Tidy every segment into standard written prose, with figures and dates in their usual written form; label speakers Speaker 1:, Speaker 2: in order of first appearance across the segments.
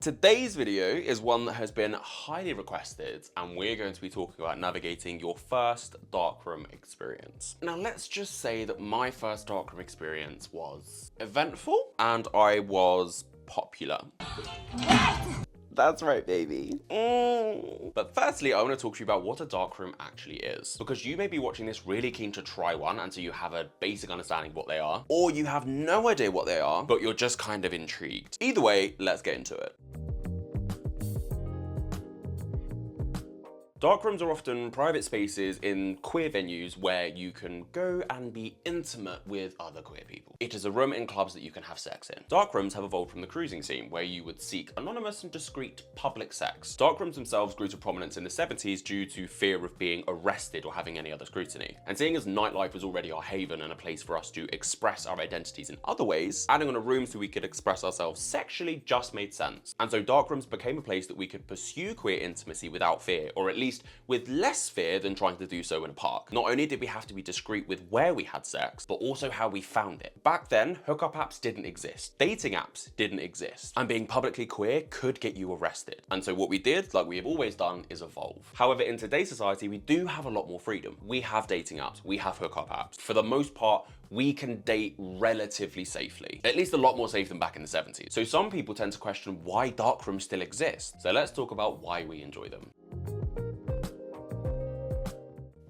Speaker 1: Today's video is one that has been highly requested, and we're going to be talking about navigating your first darkroom experience. Now, let's just say that my first darkroom experience was eventful, and I was popular. That's right, baby. But firstly, I want to talk to you about what a darkroom actually is, because you may be watching this really keen to try one, and so you have a basic understanding of what they are, or you have no idea what they are, but you're just kind of intrigued. Either way, let's get into it. Darkrooms are often private spaces in queer venues where you can go and be intimate with other queer people. It is a room in clubs that you can have sex in. Darkrooms have evolved from the cruising scene, where you would seek anonymous and discreet public sex. Darkrooms themselves grew to prominence in the 70s due to fear of being arrested or having any other scrutiny. And seeing as nightlife was already our haven and a place for us to express our identities in other ways, adding on a room so we could express ourselves sexually just made sense. And so Darkrooms became a place that we could pursue queer intimacy without fear, or at least with less fear than trying to do so in a park. Not only did we have to be discreet with where we had sex, but also how we found it. Back then, hookup apps didn't exist. Dating apps didn't exist. And being publicly queer could get you arrested. And so what we did, like we have always done, is evolve. However, in today's society, we do have a lot more freedom. We have dating apps, we have hookup apps. For the most part, we can date relatively safely. At least a lot more safe than back in the 70s. So some people tend to question why darkrooms still exist. So let's talk about why we enjoy them.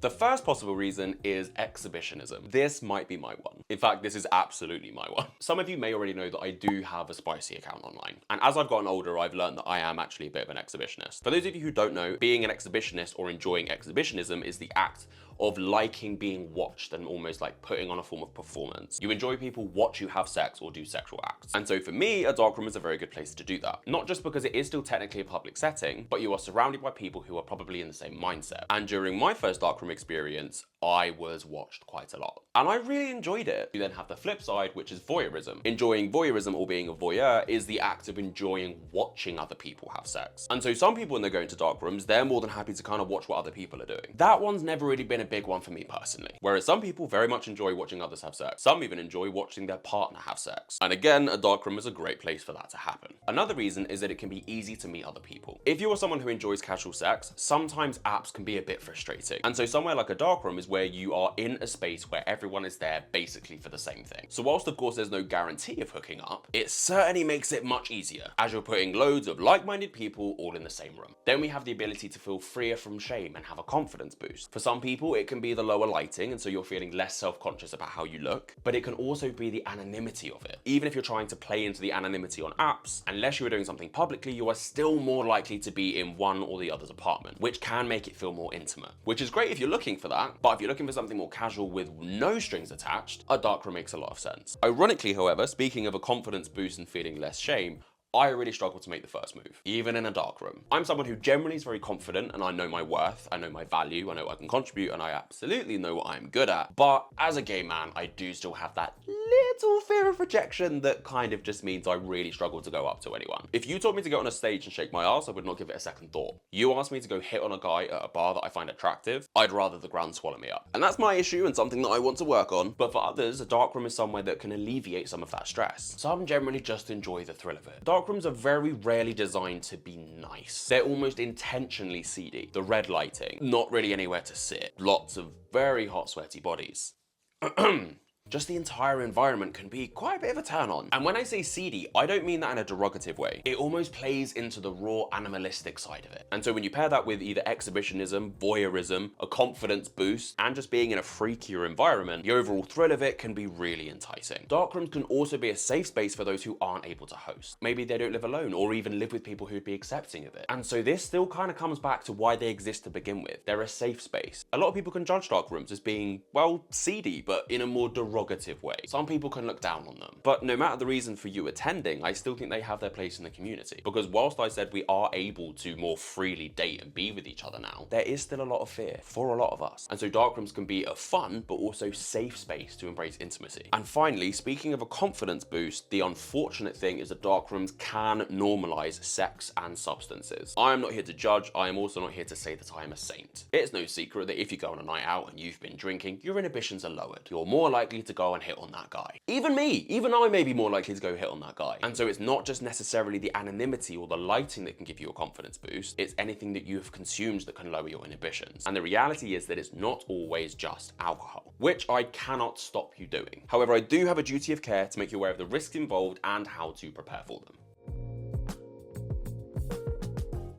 Speaker 1: The first possible reason is exhibitionism. This might be my one. In fact, this is absolutely my one. Some of you may already know that I do have a spicy account online. And as I've gotten older, I've learned that I am actually a bit of an exhibitionist. For those of you who don't know, being an exhibitionist or enjoying exhibitionism is the act of liking being watched and almost like putting on a form of performance. You enjoy people watch you have sex or do sexual acts. And so for me, a darkroom is a very good place to do that. Not just because it is still technically a public setting, but you are surrounded by people who are probably in the same mindset. And during my first darkroom experience, I was watched quite a lot. And I really enjoyed it. You then have the flip side, which is voyeurism. Enjoying voyeurism, or being a voyeur, is the act of enjoying watching other people have sex. And so some people, when they're going to darkrooms, they're more than happy to kind of watch what other people are doing. That one's never really been a big one for me personally. Whereas some people very much enjoy watching others have sex. Some even enjoy watching their partner have sex. And again, a darkroom is a great place for that to happen. Another reason is that it can be easy to meet other people. If you are someone who enjoys casual sex, sometimes apps can be a bit frustrating. And so somewhere like a darkroom is where you are in a space where everyone is there basically for the same thing. So whilst of course there's no guarantee of hooking up, it certainly makes it much easier, as you're putting loads of like-minded people all in the same room. Then we have the ability to feel freer from shame and have a confidence boost. For some people, it can be the lower lighting, and so you're feeling less self-conscious about how you look, but it can also be the anonymity of it. Even if you're trying to play into the anonymity on apps, unless you are doing something publicly, you are still more likely to be in one or the other's apartment, which can make it feel more intimate. Which is great if you're looking for that, but if you're looking for something more casual with no strings attached, a darkroom makes a lot of sense. Ironically, however, speaking of a confidence boost and feeling less shame, I really struggle to make the first move, even in a darkroom. I'm someone who generally is very confident, and I know my worth, I know my value, I know what I can contribute, and I absolutely know what I'm good at. But as a gay man, I do still have that little fear of rejection that kind of just means I really struggle to go up to anyone. If you told me to go on a stage and shake my ass, I would not give it a second thought. You asked me to go hit on a guy at a bar that I find attractive, I'd rather the ground swallow me up. And that's my issue and something that I want to work on. But for others, a darkroom is somewhere that can alleviate some of that stress. Some generally just enjoy the thrill of it. Darkrooms are very rarely designed to be nice. They're almost intentionally seedy. The red lighting, not really anywhere to sit, lots of very hot, sweaty bodies. Just the entire environment can be quite a bit of a turn on. And when I say seedy, I don't mean that in a derogative way. It almost plays into the raw animalistic side of it. And so when you pair that with either exhibitionism, voyeurism, a confidence boost, and just being in a freakier environment, the overall thrill of it can be really enticing. Darkrooms can also be a safe space for those who aren't able to host. Maybe they don't live alone, or even live with people who'd be accepting of it. And so this still kind of comes back to why they exist to begin with. They're a safe space. A lot of people can judge darkrooms as being, well, seedy, but in a more derogative way. Some people can look down on them. But no matter the reason for you attending, I still think they have their place in the community. Because whilst I said we are able to more freely date and be with each other now, there is still a lot of fear for a lot of us. And so darkrooms can be a fun, but also safe space to embrace intimacy. And finally, speaking of a confidence boost, the unfortunate thing is that darkrooms can normalize sex and substances. I am not here to judge. I am also not here to say that I am a saint. It's no secret that if you go on a night out and you've been drinking, your inhibitions are lowered. You're more likely to to go and hit on that guy. Even me, even I may be more likely to go hit on that guy. And so it's not just necessarily the anonymity or the lighting that can give you a confidence boost, it's anything that you have consumed that can lower your inhibitions. And the reality is that it's not always just alcohol, which I cannot stop you doing. However, I do have a duty of care to make you aware of the risks involved and how to prepare for them.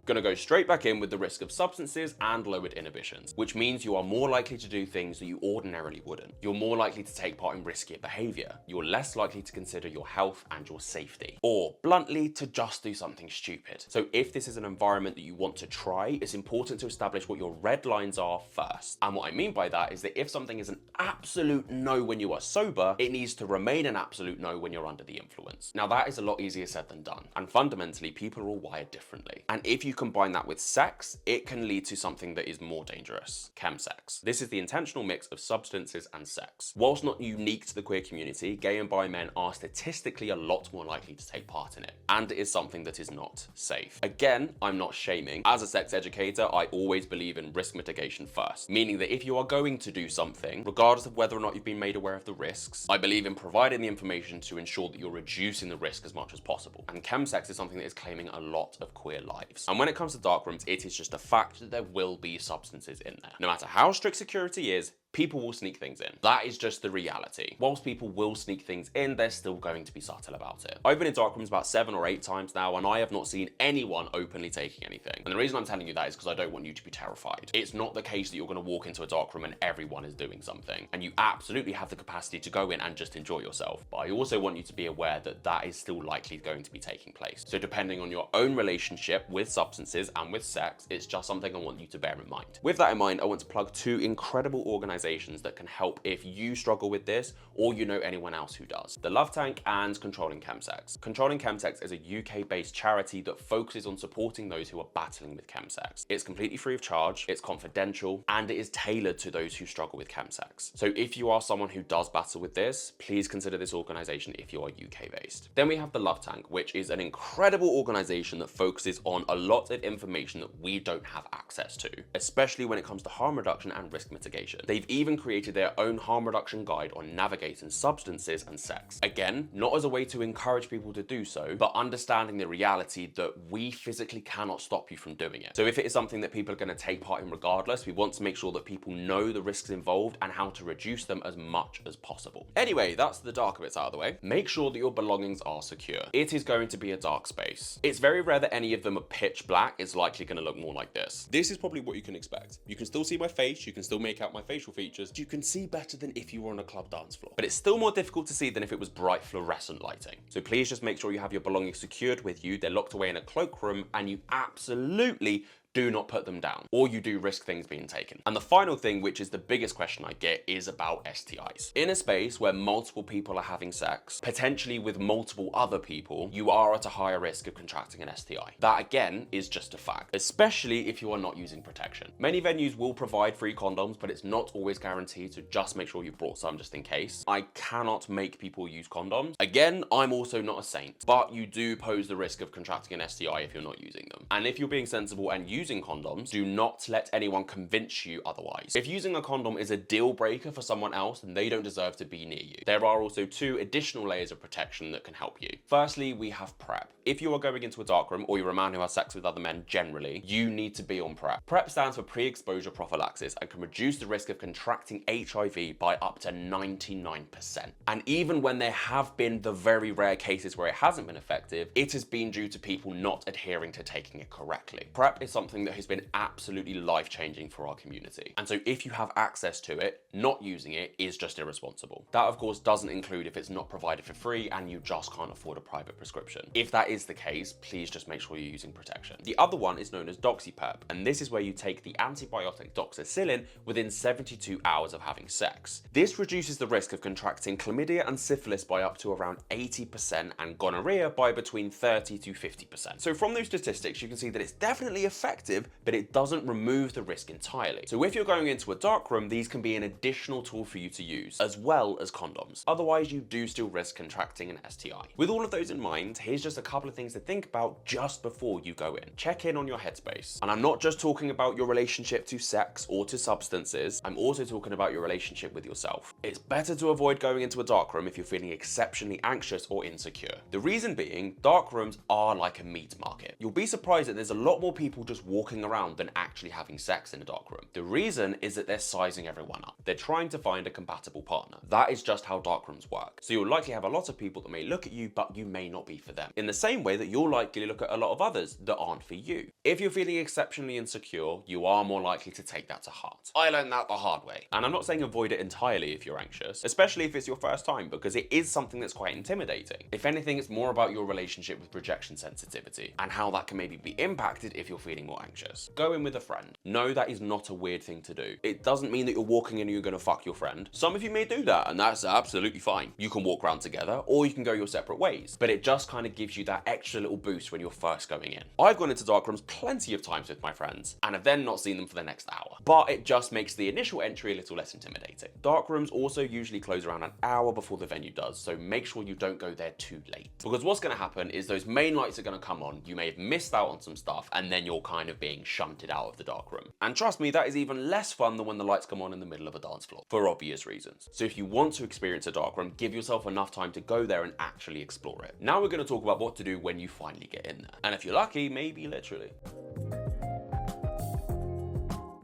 Speaker 1: Gonna go straight back in with the risk of substances and lowered inhibitions, which means you are more likely to do things that you ordinarily wouldn't. You're more likely to take part in riskier behavior. You're less likely to consider your health and your safety, or bluntly, to just do something stupid. So if this is an environment that you want to try, it's important to establish what your red lines are first. And what I mean by that is that if something is an absolute no when you are sober, it needs to remain an absolute no when you're under the influence. Now that is a lot easier said than done. And fundamentally, people are all wired differently. And if you combine that with sex, it can lead to something that is more dangerous: chemsex. This is the intentional mix of substances and sex. Whilst not unique to the queer community, gay and bi men are statistically a lot more likely to take part in it, and it is something that is not safe. Again, I'm not shaming. As a sex educator, I always believe in risk mitigation first, meaning that if you are going to do something, regardless of whether or not you've been made aware of the risks, I believe in providing the information to ensure that you're reducing the risk as much as possible. And chemsex is something that is claiming a lot of queer lives. And when it comes to darkrooms, it is just a fact that there will be substances in there. No matter how strict security is, people will sneak things in. That is just the reality. Whilst people will sneak things in, they're still going to be subtle about it. I've been in darkrooms about 7 or 8 times now, and I have not seen anyone openly taking anything. And the reason I'm telling you that is because I don't want you to be terrified. It's not the case that you're going to walk into a darkroom and everyone is doing something. And you absolutely have the capacity to go in and just enjoy yourself. But I also want you to be aware that that is still likely going to be taking place. So depending on your own relationship with substances and with sex, it's just something I want you to bear in mind. With that in mind, I want to plug 2 incredible organizations that can help if you struggle with this or you know anyone else who does: the Love Tank and Controlling Chemsex. Controlling Chemsex is a UK-based charity that focuses on supporting those who are battling with chemsex. It's completely free of charge, it's confidential, and it is tailored to those who struggle with chemsex. So if you are someone who does battle with this, please consider this organization if you are UK-based. Then we have the Love Tank, which is an incredible organization that focuses on a lot of information that we don't have access to, especially when it comes to harm reduction and risk mitigation. They've even created their own harm reduction guide on navigating substances and sex. Again, not as a way to encourage people to do so, but understanding the reality that we physically cannot stop you from doing it. So if it is something that people are going to take part in regardless, we want to make sure that people know the risks involved and how to reduce them as much as possible. Anyway, that's the darker bits out of the way. Make sure that your belongings are secure. It is going to be a dark space. It's very rare that any of them are pitch black. It's likely going to look more like this. This is probably what you can expect. You can still see my face, you can still make out my facial features, you can see better than if you were on a club dance floor. But it's still more difficult to see than if it was bright fluorescent lighting. So please just make sure you have your belongings secured with you, they're locked away in a cloakroom, and you absolutely do not put them down, or you do risk things being taken. And the final thing, which is the biggest question I get, is about STIs. In a space where multiple people are having sex, potentially with multiple other people, you are at a higher risk of contracting an STI. That again is just a fact, especially if you are not using protection. Many venues will provide free condoms, but it's not always guaranteed, so just make sure you've brought some just in case. I cannot make people use condoms. Again, I'm also not a saint, but you do pose the risk of contracting an STI if you're not using them. And if you're being sensible and using condoms, do not let anyone convince you otherwise. If using a condom is a deal breaker for someone else, then they don't deserve to be near you. There are also 2 additional layers of protection that can help you. Firstly, we have PrEP. If you are going into a darkroom or you're a man who has sex with other men generally, you need to be on PrEP. PrEP stands for pre-exposure prophylaxis and can reduce the risk of contracting HIV by up to 99%. And even when there have been the very rare cases where it hasn't been effective, it has been due to people not adhering to taking it correctly. PrEP is something that has been absolutely life-changing for our community. And so if you have access to it, not using it is just irresponsible. That of course doesn't include if it's not provided for free and you just can't afford a private prescription. If that is the case, please just make sure you're using protection. The other one is known as doxypep, and this is where you take the antibiotic doxycycline within 72 hours of having sex. This reduces the risk of contracting chlamydia and syphilis by up to around 80% and gonorrhea by between 30 to 50%. So from those statistics, you can see that it's definitely effective, but it doesn't remove the risk entirely. So if you're going into a darkroom, these can be an additional tool for you to use, as well as condoms. Otherwise, you do still risk contracting an STI. With all of those in mind, here's just a couple of things to think about just before you go in. Check in on your headspace. And I'm not just talking about your relationship to sex or to substances, I'm also talking about your relationship with yourself. It's better to avoid going into a darkroom if you're feeling exceptionally anxious or insecure. The reason being, darkrooms are like a meat market. You'll be surprised that there's a lot more people just walking around than actually having sex in a darkroom. The reason is that they're sizing everyone up. They're trying to find a compatible partner. That is just how darkrooms work. So you'll likely have a lot of people that may look at you, but you may not be for them. In the same way that you'll likely look at a lot of others that aren't for you. If you're feeling exceptionally insecure, you are more likely to take that to heart. I learned that the hard way. And I'm not saying avoid it entirely if you're anxious, especially if it's your first time, because it is something that's quite intimidating. If anything, it's more about your relationship with rejection sensitivity and how that can maybe be impacted if you're feeling more anxious. Go in with a friend. No, that is not a weird thing to do. It doesn't mean that you're walking in and you're gonna fuck your friend. Some of you may do that, and that's absolutely fine. You can walk around together, or you can go your separate ways, but it just kind of gives you that extra little boost when you're first going in. I've gone into darkrooms plenty of times with my friends, and have then not seen them for the next hour. But it just makes the initial entry a little less intimidating. Darkrooms also usually close around an hour before the venue does, so make sure you don't go there too late. Because what's gonna happen is those main lights are gonna come on, you may have missed out on some stuff, and then you're kind of being shunted out of the darkroom. And trust me, that is even less fun than when the lights come on in the middle of a dance floor, for obvious reasons. So if you want to experience a darkroom, give yourself enough time to go there and actually explore it. Now we're gonna talk about what to do when you finally get in there. And if you're lucky, maybe literally.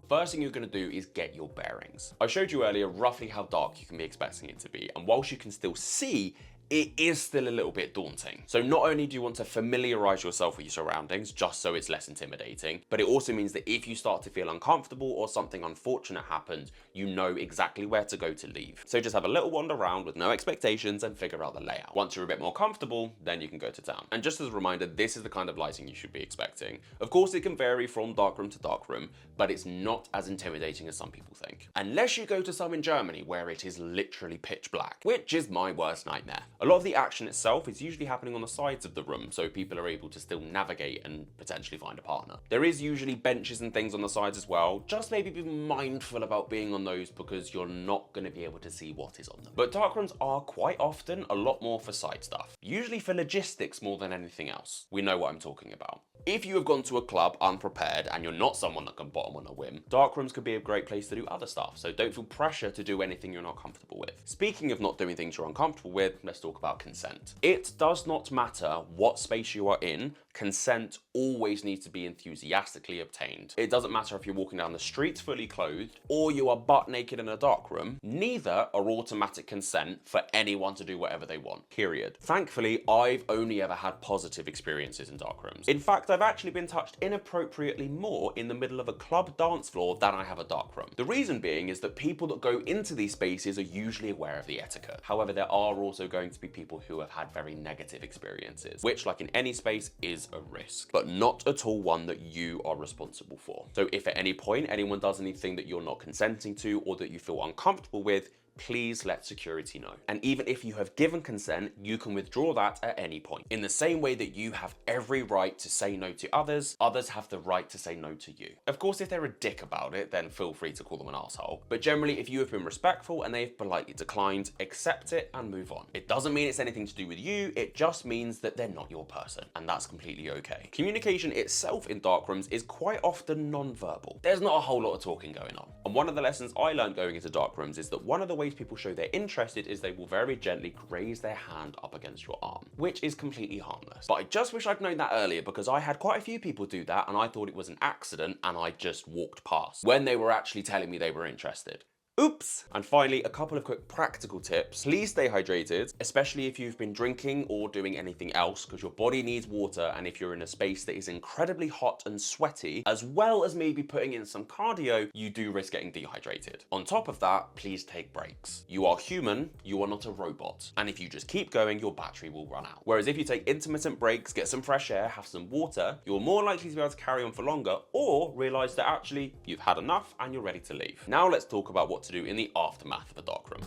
Speaker 1: First thing you're going to do is get your bearings. I showed you earlier roughly how dark you can be expecting it to be, and whilst you can still see, it is still a little bit daunting. So not only do you want to familiarize yourself with your surroundings, just so it's less intimidating, but it also means that if you start to feel uncomfortable or something unfortunate happens, you know exactly where to go to leave. So just have a little wander around with no expectations and figure out the layout. Once you're a bit more comfortable, then you can go to town. And just as a reminder, this is the kind of lighting you should be expecting. Of course, it can vary from darkroom to darkroom, but it's not as intimidating as some people think. Unless you go to some in Germany where it is literally pitch black, which is my worst nightmare. A lot of the action itself is usually happening on the sides of the room, so people are able to still navigate and potentially find a partner. There is usually benches and things on the sides as well. Just maybe be mindful about being on those because you're not going to be able to see what is on them. But darkrooms are quite often a lot more for side stuff, usually for logistics more than anything else. We know what I'm talking about. If you have gone to a club unprepared and you're not someone that can bottom on a whim, darkrooms could be a great place to do other stuff, so don't feel pressure to do anything you're not comfortable with. Speaking of not doing things you're uncomfortable with, let's talk about consent. It does not matter what space you are in, consent always needs to be enthusiastically obtained. It doesn't matter if you're walking down the street fully clothed or you are butt naked in a darkroom, neither are automatic consent for anyone to do whatever they want, period. Thankfully, I've only ever had positive experiences in darkrooms. In fact, I've actually been touched inappropriately more in the middle of a club dance floor than I have a darkroom. The reason being is that people that go into these spaces are usually aware of the etiquette. However, there are also going to be people who have had very negative experiences, which, like in any space, is a risk, but not at all one that you are responsible for. So if at any point anyone does anything that you're not consenting to or that you feel uncomfortable with, please let security know. And even if you have given consent, you can withdraw that at any point. In the same way that you have every right to say no to others, others have the right to say no to you. Of course, if they're a dick about it, then feel free to call them an asshole. But generally, if you have been respectful and they've politely declined, accept it and move on. It doesn't mean it's anything to do with you, it just means that they're not your person, and that's completely okay. Communication itself in darkrooms is quite often non-verbal. There's not a whole lot of talking going on. And one of the lessons I learned going into darkrooms is that one of the ways people show they're interested is they will very gently graze their hand up against your arm, which is completely harmless. But I just wish I'd known that earlier because I had quite a few people do that and I thought it was an accident and I just walked past when they were actually telling me they were interested. Oops! And finally, a couple of quick practical tips. Please stay hydrated, especially if you've been drinking or doing anything else, because your body needs water, and if you're in a space that is incredibly hot and sweaty, as well as maybe putting in some cardio, you do risk getting dehydrated. On top of that, please take breaks. You are human, you are not a robot, and if you just keep going, your battery will run out. Whereas if you take intermittent breaks, get some fresh air, have some water, you're more likely to be able to carry on for longer, or realize that actually you've had enough and you're ready to leave. Now let's talk about what to do in the aftermath of a darkroom.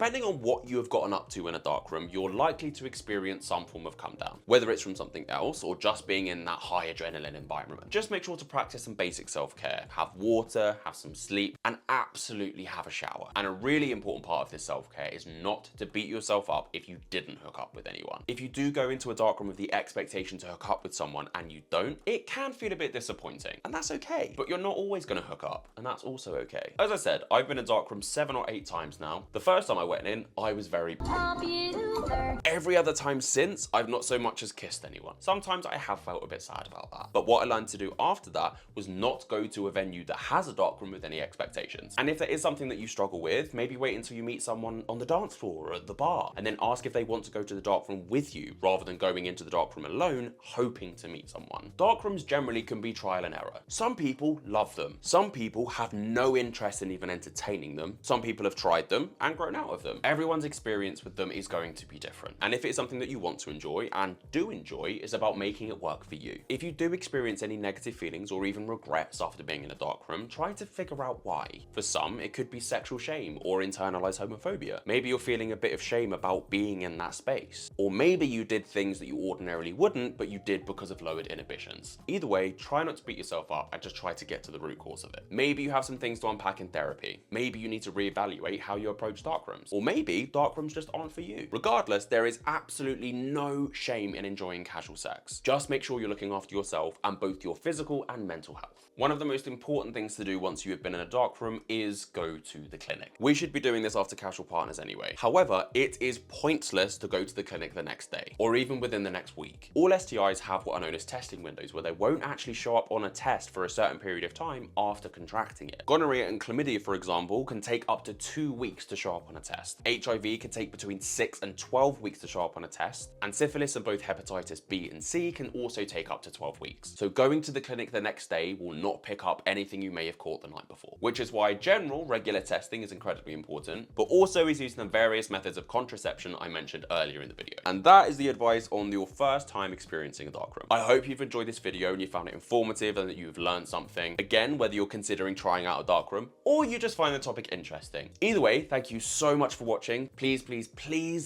Speaker 1: Depending on what you have gotten up to in a darkroom, you're likely to experience some form of come down, whether it's from something else or just being in that high adrenaline environment. Just make sure to practice some basic self-care, have water, have some sleep, and absolutely have a shower. And a really important part of this self-care is not to beat yourself up if you didn't hook up with anyone. If you do go into a darkroom with the expectation to hook up with someone and you don't, it can feel a bit disappointing, and that's okay. But you're not always gonna hook up, and that's also okay. As I said, I've been in darkroom 7 or 8 times now. The first time I went in, I was very popular. Every other time since, I've not so much as kissed anyone. Sometimes I have felt a bit sad about that. But what I learned to do after that was not go to a venue that has a darkroom with any expectations. And if there is something that you struggle with, maybe wait until you meet someone on the dance floor or at the bar, and then ask if they want to go to the darkroom with you, rather than going into the darkroom alone, hoping to meet someone. Darkrooms generally can be trial and error. Some people love them. Some people have no interest in even entertaining them. Some people have tried them and grown out of them. Everyone's experience with them is going to be different. And if it's something that you want to enjoy and do enjoy, it's about making it work for you. If you do experience any negative feelings or even regrets after being in a darkroom, try to figure out why. For some, it could be sexual shame or internalized homophobia. Maybe you're feeling a bit of shame about being in that space. Or maybe you did things that you ordinarily wouldn't, but you did because of lowered inhibitions. Either way, try not to beat yourself up and just try to get to the root cause of it. Maybe you have some things to unpack in therapy. Maybe you need to reevaluate how you approach darkrooms. Or maybe darkrooms just aren't for you. Regardless, there is absolutely no shame in enjoying casual sex. Just make sure you're looking after yourself and both your physical and mental health. One of the most important things to do once you have been in a darkroom is go to the clinic. We should be doing this after casual partners anyway. However, it is pointless to go to the clinic the next day or even within the next week. All STIs have what are known as testing windows, where they won't actually show up on a test for a certain period of time after contracting it. Gonorrhea and chlamydia, for example, can take up to 2 weeks to show up on a test. HIV can take between 6 and 12 weeks to show up on a test, and syphilis and both hepatitis B and C can also take up to 12 weeks. So going to the clinic the next day will not pick up anything you may have caught the night before, which is why general regular testing is incredibly important, but also is using the various methods of contraception I mentioned earlier in the video. And that is the advice on your first time experiencing a darkroom. I hope you've enjoyed this video and you found it informative and that you've learned something. Again, whether you're considering trying out a darkroom or you just find the topic interesting. Either way, thank you so much for watching. Please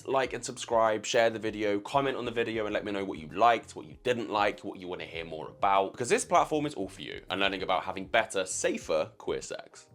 Speaker 1: like and subscribe, share the video, comment on the video and let me know what you liked, what you didn't like, what you want to hear more about, because this platform is all for you and learning about having better, safer queer sex.